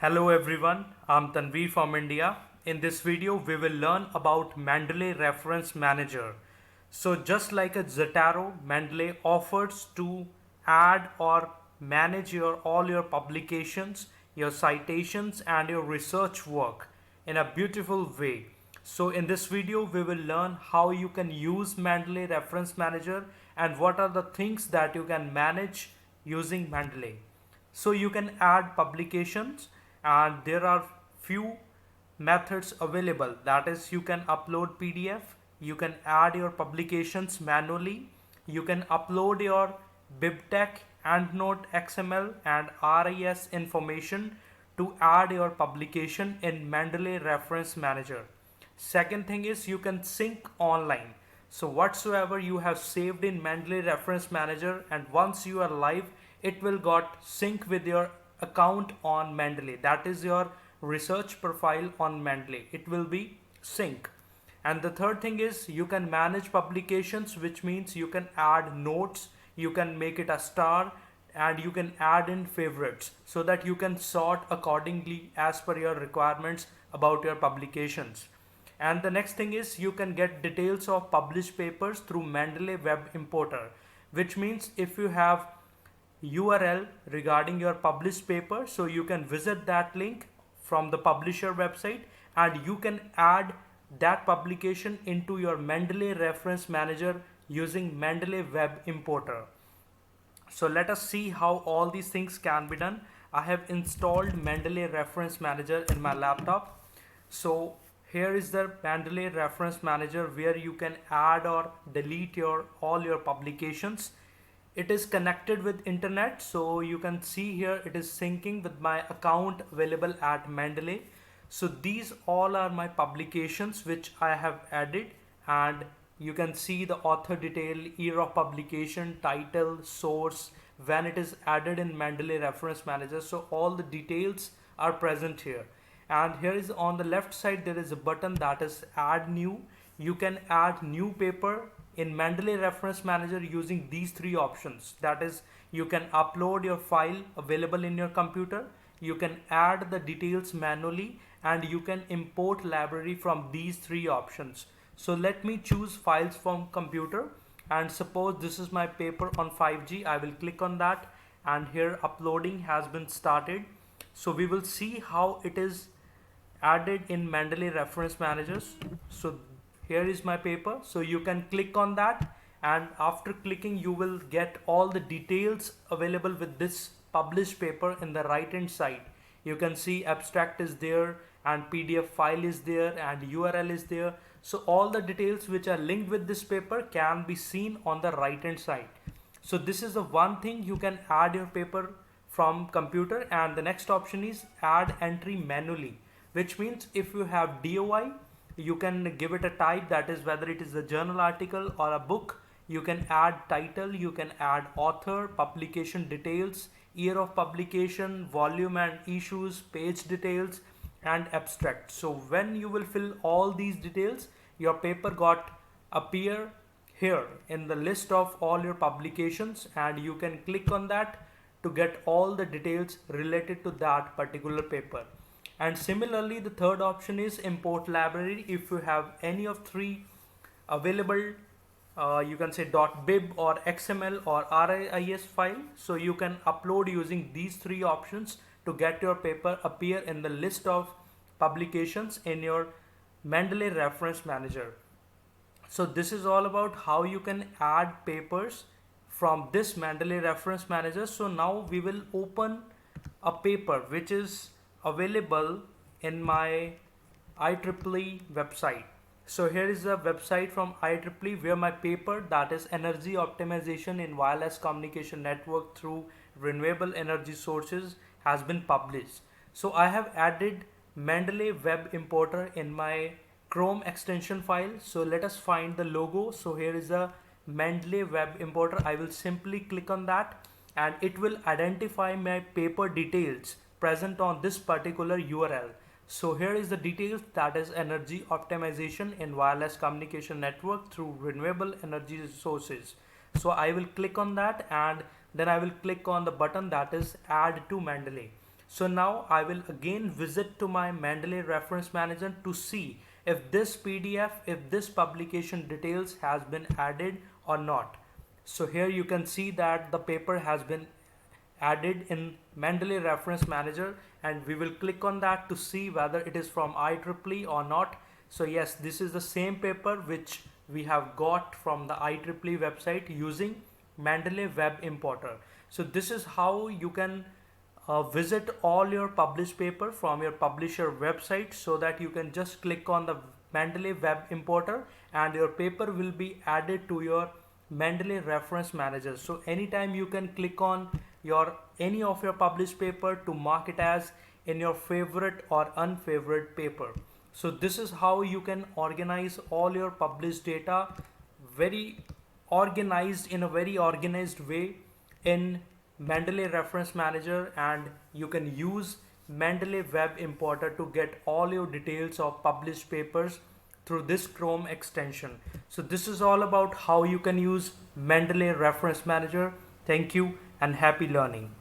Hello everyone, I'm Tanveer from India. In this video, we will learn about Mendeley Reference Manager. So just like a Zotero, Mendeley offers to add or manage all your publications, your citations and your research work in a beautiful way. So in this video, we will learn how you can use Mendeley Reference Manager and what are the things that you can manage using Mendeley. So you can add publications and there are few methods available, that is you can upload PDF, you can add your publications manually, you can upload your BibTeX, EndNote XML and RIS information to add your publication in Mendeley Reference Manager. Second thing is you can sync online. So whatsoever you have saved in Mendeley Reference Manager and once you are live, it will got sync with your account on Mendeley. That is your research profile on Mendeley. It will be sync. And the third thing is you can manage publications, which means you can add notes, you can make it a star and you can add in favorites so that you can sort accordingly as per your requirements about your publications. And the next thing is you can get details of published papers through Mendeley Web Importer, which means if you have URL regarding your published paper, so you can visit that link from the publisher website and you can add that publication into your Mendeley Reference Manager using Mendeley Web Importer. So let us see how all these things can be done. I have installed Mendeley Reference Manager in my laptop. So here is the Mendeley Reference Manager where you can add or delete all your publications. It is connected with internet, so you can see here it is syncing with my account available at Mendeley. So these all are my publications which I have added, and you can see the author detail, year of publication, title, source, when it is added in Mendeley Reference Manager. So all the details are present here. And here is on the left side there is a button that is add new. You can add new paper in Mendeley Reference Manager using these three options. That is, you can upload your file available in your computer, you can add the details manually, and you can import library from these three options. So let me choose files from computer, and suppose this is my paper on 5G. I will click on that and here uploading has been started. So we will see how it is added in Mendeley Reference Managers. So here is my paper, so you can click on that and after clicking you will get all the details available with this published paper in the right hand side. You can see abstract is there and PDF file is there and URL is there. So all the details which are linked with this paper can be seen on the right hand side. So this is the one thing you can add your paper from computer. And the next option is add entry manually, which means if you have DOI, you can give it a type, that is whether it is a journal article or a book. You can add title, you can add author, publication details, year of publication, volume and issues, page details and abstract. So when you will fill all these details, your paper got appear here in the list of all your publications, and you can click on that to get all the details related to that particular paper. And similarly, the third option is import library. If you have any of three available, you can say .bib or XML or RIS file. So you can upload using these three options to get your paper appear in the list of publications in your Mendeley Reference Manager. So this is all about how you can add papers from this Mendeley Reference Manager. So now we will open a paper which is available in my IEEE website. So here is the website from IEEE where my paper, that is energy optimization in wireless communication network through renewable energy sources, has been published. So I have added Mendeley Web Importer in my Chrome extension file. So let us find the logo. So here is the Mendeley Web Importer. I will simply click on that and it will identify my paper details present on this particular URL. So here is the details, that is energy optimization in wireless communication network through renewable energy sources. So I will click on that and then I will click on the button that is add to Mendeley. So now I will again visit to my Mendeley Reference Manager to see if this PDF, if this publication details has been added or not. So here you can see that the paper has been added in Mendeley Reference Manager, and we will click on that to see whether it is from IEEE or not. So yes, this is the same paper which we have got from the IEEE website using Mendeley Web Importer. So this is how you can visit all your published paper from your publisher website, so that you can just click on the Mendeley Web Importer and your paper will be added to your Mendeley Reference Manager. So anytime you can click on any of your published paper to mark it as in your favorite or unfavorite paper. So this is how you can organize all your published data in a very organized way in Mendeley Reference Manager, and you can use Mendeley Web Importer to get all your details of published papers through this Chrome extension. So this is all about how you can use Mendeley Reference Manager. Thank you and happy learning.